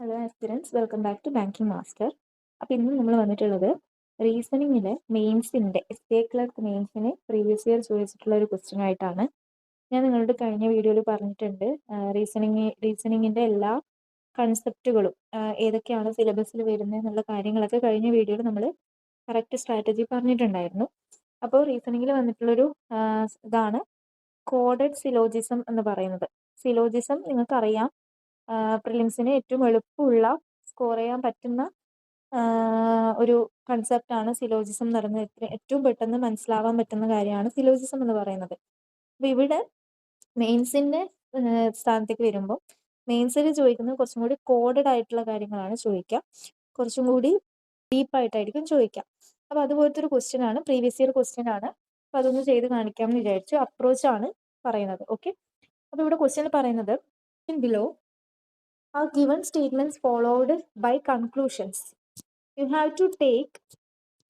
Hello aspirants, welcome back to banking master. അപ്പോൾ ഇന്ന് നമ്മൾ വന്നിട്ടുള്ളത് റീസണിങ്ങിലെ മെയിൻസിൻ്റെ എസ് ക്ലർക്ക് മെയിൻസിന് പ്രീവിയസ് ഇയർ ചോദിച്ചിട്ടുള്ള ഒരു ക്വസ്റ്റ്യൻ ആയിട്ടാണ്. ഞാൻ നിങ്ങളുടെ കഴിഞ്ഞ വീഡിയോയിൽ പറഞ്ഞിട്ടുണ്ട് റീസണിങ്ങിൻ്റെ എല്ലാ കൺസെപ്റ്റുകളും ഏതൊക്കെയാണ് സിലബസിൽ വരുന്നത് എന്നുള്ള കാര്യങ്ങളൊക്കെ കഴിഞ്ഞ വീഡിയോയിൽ നമ്മൾ കറക്റ്റ് സ്ട്രാറ്റജി പറഞ്ഞിട്ടുണ്ടായിരുന്നു. അപ്പോൾ റീസണിങ്ങിൽ വന്നിട്ടുള്ളൊരു ഇതാണ് കോഡഡ് സിലോജിസം എന്ന് പറയുന്നത്. സിലോജിസം നിങ്ങൾക്കറിയാം, പ്രിലിംസിന് ഏറ്റവും എളുപ്പമുള്ള സ്കോർ ചെയ്യാൻ പറ്റുന്ന ഒരു കൺസെപ്റ്റാണ് സിലോജിസം എന്ന് പറയുന്നത്. ഏറ്റവും പെട്ടെന്ന് മനസ്സിലാവാൻ പറ്റുന്ന കാര്യമാണ് സിലോജിസം എന്ന് പറയുന്നത്. അപ്പോൾ ഇവിടെ മെയിൻസിൻ്റെ സ്ഥാനത്തേക്ക് വരുമ്പോൾ മെയിൻസിൽ ചോദിക്കുന്നത് കുറച്ചും കൂടി കോഡഡ് ആയിട്ടുള്ള കാര്യങ്ങളാണ് ചോദിക്കുക, കുറച്ചും കൂടി ഡീപ്പായിട്ടായിരിക്കും ചോദിക്കുക. അപ്പോൾ അതുപോലത്തെ ഒരു ക്വസ്റ്റ്യൻ ആണ്, പ്രീവിയസ് ഇയർ ക്വസ്റ്റ്യൻ ആണ്. അപ്പോൾ അതൊന്ന് ചെയ്ത് കാണിക്കാമെന്ന് വിചാരിച്ചു. അപ്രോച്ചാണ് പറയുന്നത്. ഓക്കെ, അപ്പോൾ ഇവിടെ ക്വസ്റ്റ്യൻ പറയുന്നത് below are given statements followed by conclusions. You have to take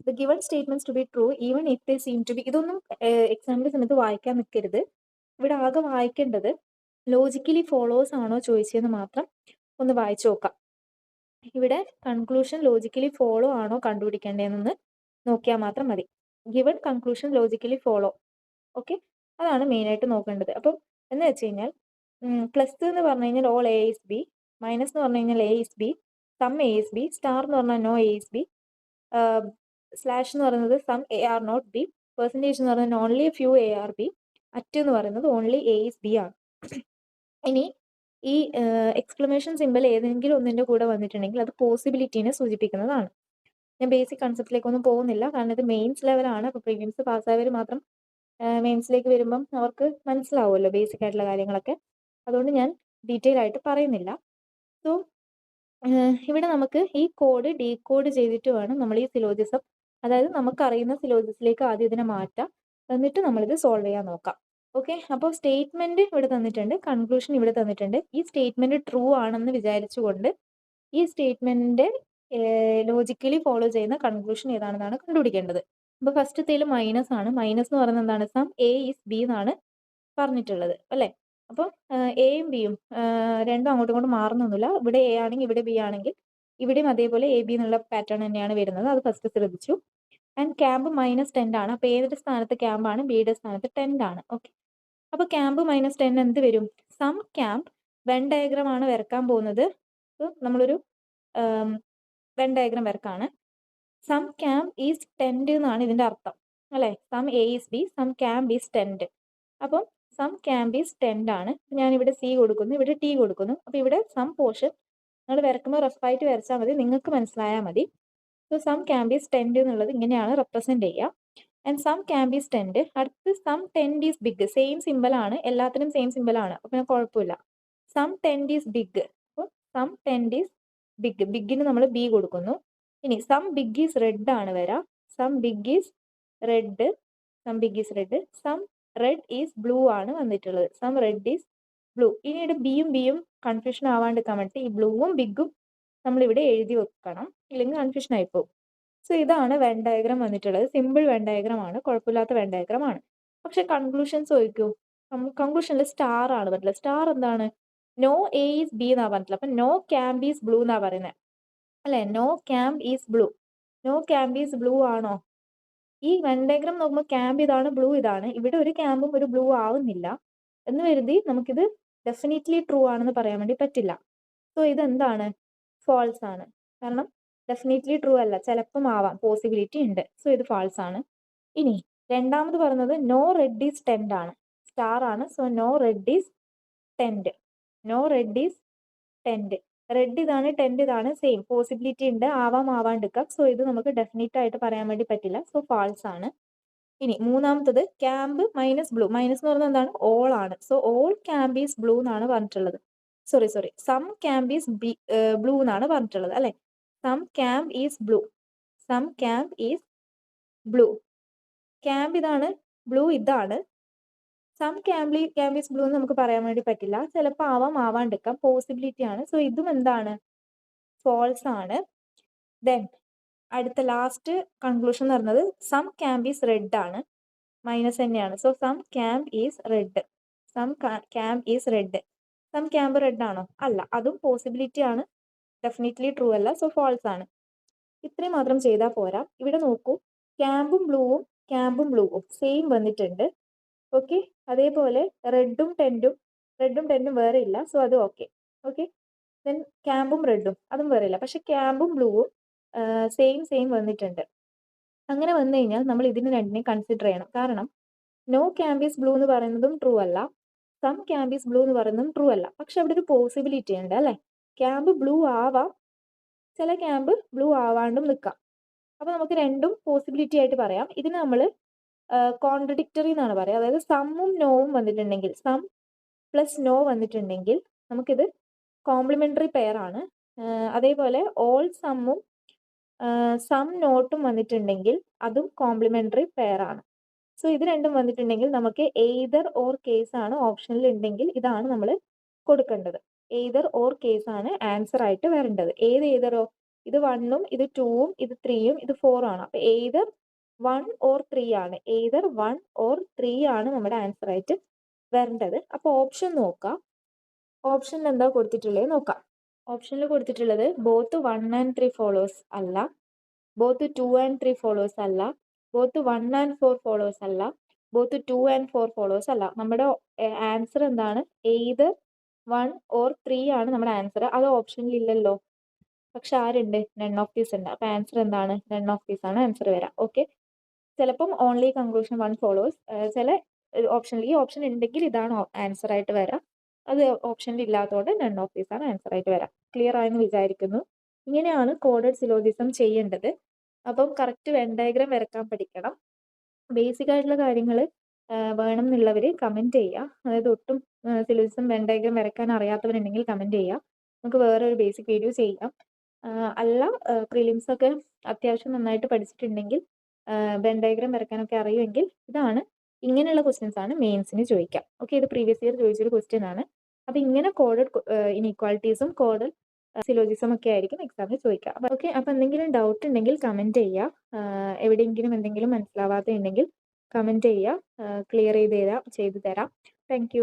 the given statements to be true even if they seem to be. ഇതൊന്നും എക്സാമിൻ്റെ സമയത്ത് വായിക്കാൻ നിൽക്കരുത്. ഇവിടെ ആകെ വായിക്കേണ്ടത് ലോജിക്കലി ഫോളോസ് ആണോ ചോദിച്ചതെന്ന് മാത്രം ഒന്ന് വായിച്ചു നോക്കാം. ഇവിടെ കൺക്ലൂഷൻ ലോജിക്കലി ഫോളോ ആണോ കണ്ടുപിടിക്കേണ്ടതെന്ന് നോക്കിയാൽ മാത്രം മതി. Given conclusion logically follow, okay, അതാണ് മെയിനായിട്ട് നോക്കേണ്ടത്. അപ്പം എന്ന് വെച്ച് കഴിഞ്ഞാൽ പ്ലസ് എന്ന് പറഞ്ഞു കഴിഞ്ഞാൽ all A is B, minus എന്ന് പറഞ്ഞു കഴിഞ്ഞാൽ A is B, some A is B, star എന്ന് പറഞ്ഞാൽ no A is B, slash എന്ന് പറയുന്നത് some A are not B, percentage എന്ന് പറയുന്നത് only few A are B, at എന്ന് പറയുന്നത് ഓൺലി എ ഇസ് ബി ആണ്. ഇനി ഈ എക്സ്ക്ലമേഷൻ സിമ്പിൾ ഏതെങ്കിലും ഒന്നിൻ്റെ കൂടെ വന്നിട്ടുണ്ടെങ്കിൽ അത് പോസിബിലിറ്റീനെ സൂചിപ്പിക്കുന്നതാണ്. ഞാൻ ബേസിക് കൺസെപ്റ്റിലേക്കൊന്നും പോകുന്നില്ല, കാരണം ഇത് മെയിൻസ് ലെവലാണ്. അപ്പോൾ പ്രീവിയസ് പാസ്സായവർ മാത്രം മെയിൻസിലേക്ക് വരുമ്പം അവർക്ക് മനസ്സിലാവുമല്ലോ ബേസിക് ആയിട്ടുള്ള കാര്യങ്ങളൊക്കെ. അതുകൊണ്ട് ഞാൻ ഡീറ്റെയിൽ ആയിട്ട് പറയുന്നില്ല. സോ ഇവിടെ നമുക്ക് ഈ കോഡ് ഡീകോഡ് ചെയ്തിട്ട് വേണം നമ്മൾ ഈ സിലോജിസം, അതായത് നമുക്കറിയുന്ന സിലോജിസിലേക്ക് ആദ്യം ഇതിനെ മാറ്റാം, എന്നിട്ട് നമ്മളിത് സോൾവ് ചെയ്യാൻ നോക്കാം. ഓക്കെ, അപ്പോൾ സ്റ്റേറ്റ്മെന്റ് ഇവിടെ തന്നിട്ടുണ്ട്, കൺക്ലൂഷൻ ഇവിടെ തന്നിട്ടുണ്ട്. ഈ സ്റ്റേറ്റ്മെന്റ് ട്രൂ ആണെന്ന് വിചാരിച്ചുകൊണ്ട് ഈ സ്റ്റേറ്റ്മെന്റിന്റെ ലോജിക്കലി ഫോളോ ചെയ്യുന്ന കൺക്ലൂഷൻ ഏതാണെന്നാണ് കണ്ടുപിടിക്കേണ്ടത്. അപ്പോൾ ഫസ്റ്റത്തേൽ മൈനസ് ആണ്. മൈനസ് എന്ന് പറയുന്നത് എന്താണ്? സം എ ഈസ് ബി എന്നാണ് പറഞ്ഞിട്ടുള്ളത് അല്ലേ. അപ്പോൾ എയും ബിയും രണ്ടും അങ്ങോട്ടും ഇങ്ങോട്ടും മാറുന്നൊന്നുമില്ല. ഇവിടെ എ ആണെങ്കിൽ ഇവിടെ ബി ആണെങ്കിൽ ഇവിടെയും അതേപോലെ എ ബി എന്നുള്ള പാറ്റേൺ തന്നെയാണ് വരുന്നത്. അത് ഫസ്റ്റ് ശ്രദ്ധിച്ചു. ആൻഡ് ക്യാമ്പ് -10 ആണ്. അപ്പോൾ ഏതിൻ്റെ സ്ഥാനത്ത് ക്യാമ്പാണ്? ബിയുടെ സ്ഥാനത്ത് 10 ആണ്. ഓക്കെ, അപ്പോൾ ക്യാമ്പ് -10 എന്ത് വരും? സം ക്യാമ്പ് വെൻ ഡയഗ്രാം ആണ് വരക്കാൻ പോകുന്നത്. നമ്മളൊരു വെൻ ഡയഗ്രാം വരക്കാണ്. സം ക്യാമ്പ് ഈസ് 10 എന്നാണ് ഇതിൻ്റെ അർത്ഥം അല്ലേ. Sum A is B, sum camp is 10. അപ്പം സം ക്യാമ്പ് ഈസ് 10 ആണ്. ഞാനിവിടെ സി കൊടുക്കുന്നു, ഇവിടെ ടി കൊടുക്കുന്നു. അപ്പോൾ ഇവിടെ സം പോർഷൻ നിങ്ങൾ വരക്കുമ്പോൾ റഫായിട്ട് വരച്ചാൽ മതി, നിങ്ങൾക്ക് മനസ്സിലായാൽ മതി. സോ സം ക്യാമ്പ് ഈസ് 10 എന്നുള്ളത് ഇങ്ങനെയാണ് റെപ്രസെൻറ്റ് ചെയ്യുക. And some camp is 10. അടുത്ത് സം 10 ഈസ് ബിഗ്. സെയിം സിമ്പിളാണ്, എല്ലാത്തിനും സെയിം സിമ്പിളാണ്, അപ്പോൾ പിന്നെ കുഴപ്പമില്ല. Some 10 is big. അപ്പോൾ സം 10 ഈസ് ബിഗ്, ബിഗിന് നമ്മൾ ബി കൊടുക്കുന്നു. ഇനി സം ബിഗ് ഈസ് റെഡ് ആണ് വരാം. Sum big is red, sum big is red, sum red is blue ആണ് വന്നിട്ടുള്ളത്. Sum red is blue. ഇനിയുടെ ബിയും കൺഫ്യൂഷൻ ആവാണ്ടിരിക്കാൻ വേണ്ടിയിട്ട് ഈ ബ്ലൂവും ബിഗും നമ്മളിവിടെ എഴുതി വെക്കണം, ഇല്ലെങ്കിൽ കൺഫ്യൂഷൻ ആയിപ്പോകും. സോ ഇതാണ് വെൻ ഡയഗ്രാം വന്നിട്ടുള്ളത്. സിമ്പിൾ വെൻ ഡയഗ്രാം ആണ്, കുഴപ്പമില്ലാത്ത വെൻ ഡയഗ്രാം ആണ്. പക്ഷെ കൺക്ലൂഷൻസ് ചോദിക്കൂ. കൺക്ലൂഷനിൽ സ്റ്റാർ ആണ് പറഞ്ഞിട്ടുള്ളത്. സ്റ്റാർ എന്താണ്? നോ എ ഈസ് ബി എന്നാ പറഞ്ഞിട്ടുള്ളത്. അപ്പം നോ ക്യാമ്പ് ഈസ് ബ്ലൂ എന്നാ പറയുന്നത് അല്ലെ. No camp is blue. No camp is blue ആണോ? ഈ വെൻ ഡയഗ്രാം നോക്കുമ്പോൾ ക്യാമ്പ് ഇതാണ്, ബ്ലൂ ഇതാണ്. ഇവിടെ ഒരു ക്യാമ്പും ഒരു ബ്ലൂ ആവുന്നില്ല എന്ന് കരുതി നമുക്കിത് ഡെഫിനറ്റ്ലി ട്രൂ ആണെന്ന് പറയാൻ വേണ്ടി പറ്റില്ല. സോ ഇതെന്താണ്? ഫാൾസ് ആണ്. കാരണം ഡെഫിനറ്റ്ലി ട്രൂ അല്ല, ചിലപ്പം ആവാം, പോസിബിലിറ്റി ഉണ്ട്. സോ ഇത് ഫാൾസ് ആണ്. ഇനി രണ്ടാമത് പറയുന്നത് നോ റെഡ് ഈസ് 10 ആണ്. സ്റ്റാർ ആണ്. So no red is 10. No red is 10. Red ഇതാണ്, 10 ഇതാണ്, സെയിം പോസിബിലിറ്റി ഉണ്ട്, ആവാണ്ടിരിക്കാം. സോ ഇത് നമുക്ക് ഡെഫിനറ്റ് ആയിട്ട് പറയാൻ വേണ്ടി പറ്റില്ല. സോ ഫാൾസ് ആണ്. ഇനി മൂന്നാമത്തത് ക്യാമ്പ് മൈനസ് ബ്ലൂ. മൈനസ് എന്ന് പറയുന്നത് എന്താണ്? ഓൾ ആണ്. So all camp is blue എന്നാണ് പറഞ്ഞിട്ടുള്ളത്. Sorry some camp is blue എന്നാണ് പറഞ്ഞിട്ടുള്ളത് അല്ലെ. Some camp is blue, some camp is blue. Camp ഇതാണ്, ബ്ലൂ ഇതാണ്. സം ക്യാമ്പ് ഈസ് ബ്ലൂ എന്ന് നമുക്ക് പറയാൻ വേണ്ടി പറ്റില്ല, ചിലപ്പോൾ ആവാണ്ടിരിക്കാം, പോസിബിലിറ്റി ആണ്. സോ ഇതും എന്താണ്? ഫോൾസ് ആണ്. ദെൻ അടുത്ത ലാസ്റ്റ് കൺക്ലൂഷൻ എന്ന് പറയുന്നത് സം ക്യാമ്പ് ഈസ് റെഡ് ആണ്. മൈനസ് തന്നെയാണ്. So some camp is red, some camp is red. Some camp red ആണോ? അല്ല, അതും പോസിബിലിറ്റി ആണ്, ഡെഫിനറ്റ്ലി ട്രൂ അല്ല, സോ ഫാൾസ് ആണ്. ഇത്രയും മാത്രം ചെയ്താൽ പോരാ. ഇവിടെ നോക്കൂ, ക്യാമ്പും ബ്ലൂവും സെയിം വന്നിട്ടുണ്ട്. ഓക്കെ, അതേപോലെ റെഡും ടെൻറ്റും വേറെ ഇല്ല, സോ അത് ഓക്കെ. ഓക്കെ, ദെൻ ക്യാമ്പും റെഡും അതും വേറെ ഇല്ല, പക്ഷെ ക്യാമ്പും ബ്ലൂവും സെയിം വന്നിട്ടുണ്ട്. അങ്ങനെ വന്നു കഴിഞ്ഞാൽ നമ്മൾ ഇതിന് രണ്ടിനെയും കൺസിഡർ ചെയ്യണം. കാരണം നോ ക്യാമ്പ് ബ്ലൂ എന്ന് പറയുന്നതും ട്രൂ അല്ല, സം ക്യാമ്പ് ബ്ലൂ എന്ന് പറയുന്നതും ട്രൂ അല്ല. പക്ഷെ അവിടെ ഒരു പോസിബിലിറ്റി ഉണ്ട് അല്ലേ, ക്യാമ്പ് ബ്ലൂ ആവാം, ചില ക്യാമ്പ് ബ്ലൂ ആവാണ്ടും നിൽക്കാം. അപ്പൊ നമുക്ക് രണ്ടും പോസിബിലിറ്റി ആയിട്ട് പറയാം. ഇതിന് നമ്മൾ കോൺട്രഡിക്ടറി എന്നാണ് പറയുക. അതായത് സമ്മും നോവും വന്നിട്ടുണ്ടെങ്കിൽ, സം പ്ലസ് നോ വന്നിട്ടുണ്ടെങ്കിൽ നമുക്കിത് കോംപ്ലിമെന്ററി പെയർ ആണ്. അതേപോലെ ഓൾ സമ്മും സം നോട്ടും വന്നിട്ടുണ്ടെങ്കിൽ അതും കോംപ്ലിമെന്ററി പെയർ ആണ്. സോ ഇത് രണ്ടും വന്നിട്ടുണ്ടെങ്കിൽ നമുക്ക് എയ്തർ ഓർ കേസ് ആണ് ഓപ്ഷനിൽ ഉണ്ടെങ്കിൽ ഇതാണ് നമ്മൾ കൊടുക്കേണ്ടത്. എയ്തർ ഓർ കേസ് ആണ് ആൻസർ ആയിട്ട് വരേണ്ടത്. ഏത് എയ്തറോ? ഇത് 1ഉം ഇത് 2ഉം ഇത് 3ഉം ഇത് 4 ആണ്. അപ്പൊ എയ്തർ 1 ഓർ 3 ആണ്. എയ്തർ 1 ഓർ 3 ആണ് നമ്മുടെ ആൻസർ ആയിട്ട് വരേണ്ടത്. അപ്പൊ ഓപ്ഷൻ നോക്കാം. ഓപ്ഷനിൽ എന്താ കൊടുത്തിട്ടുള്ളത് നോക്കാം. ഓപ്ഷനിൽ കൊടുത്തിട്ടുള്ളത് ബോത്ത് 1 and 3 ഫോളോസ് അല്ല, ബോത്ത് 2 and 3 ഫോളോസ് അല്ല, ബോത്ത് 1 and 4 ഫോളോസ് അല്ല, ബോത്ത് 2 and 4 ഫോളോസ് അല്ല. നമ്മുടെ ആൻസർ എന്താണ്? എയ്തർ 1 ഓർ 3 ആണ് നമ്മുടെ ആൻസർ. അത് ഓപ്ഷനിൽ ഇല്ലല്ലോ, പക്ഷെ ആരുണ്ട്? നൺ ഓഫ് ദീസ് ഉണ്ട്. അപ്പൊ ആൻസർ എന്താണ്? നൺ ഓഫ് ദീസ് ആണ് ആൻസർ വരാം. ഓക്കെ, ചിലപ്പം ഓൺലി കൺക്ലൂഷൻ 1 ഫോളോസ്, ചില ഓപ്ഷനിൽ ഈ ഓപ്ഷൻ ഉണ്ടെങ്കിൽ ഇതാണ് ആൻസർ ആയിട്ട് വരാം. അത് ഓപ്ഷനിൽ ഇല്ലാത്തതുകൊണ്ട് നൺ ഓഫ് ദീസ് ആണ് ആൻസർ ആയിട്ട് വരാം. ക്ലിയർ ആയെന്ന് വിചാരിക്കുന്നു. ഇങ്ങനെയാണ് കോഡഡ് സിലോജിസം ചെയ്യേണ്ടത്. അപ്പം കറക്റ്റ് വെൻ ഡയഗ്രാം വരക്കാൻ പഠിക്കണം. ബേസിക് ആയിട്ടുള്ള കാര്യങ്ങൾ വേണം എന്നുള്ളവർ കമൻറ്റ് ചെയ്യുക. അതായത് ഒട്ടും സിലോജിസം വെൻ ഡയഗ്രാം വരക്കാൻ അറിയാത്തവരുണ്ടെങ്കിൽ കമൻറ്റ് ചെയ്യുക. നമുക്ക് വേറെ ഒരു ബേസിക് വീഡിയോ ചെയ്യാം. അല്ല പ്രിലിംസ് ഒക്കെ അത്യാവശ്യം നന്നായിട്ട് പഠിച്ചിട്ടുണ്ടെങ്കിൽ വെൻ ഡയഗ്രാം വരക്കാനൊക്കെ അറിയുമെങ്കിൽ ഇങ്ങനെയുള്ള ക്വസ്റ്റ്യൻസ് ആണ് മെയിൻസിന് ചോദിക്കാം. ഓക്കെ, ഇത് പ്രീവിയസ് ഇയർ ചോദിച്ചൊരു ക്വസ്റ്റ്യൻ ആണ്. അപ്പൊ ഇങ്ങനെ കോഡഡ് ഇനീക്വാളിറ്റീസും കോഡഡ് സിലോജിസം ഒക്കെ ആയിരിക്കും എക്സാമിൽ ചോദിക്കുക. ഓക്കെ, അപ്പൊ എന്തെങ്കിലും ഡൗട്ട് ഉണ്ടെങ്കിൽ കമന്റ് ചെയ്യുക. എവിടെയെങ്കിലും എന്തെങ്കിലും മനസ്സിലാവാത്ത ഉണ്ടെങ്കിൽ കമന്റ് ചെയ്യുക. ക്ലിയർ ചെയ്ത് തരാം. Thank you.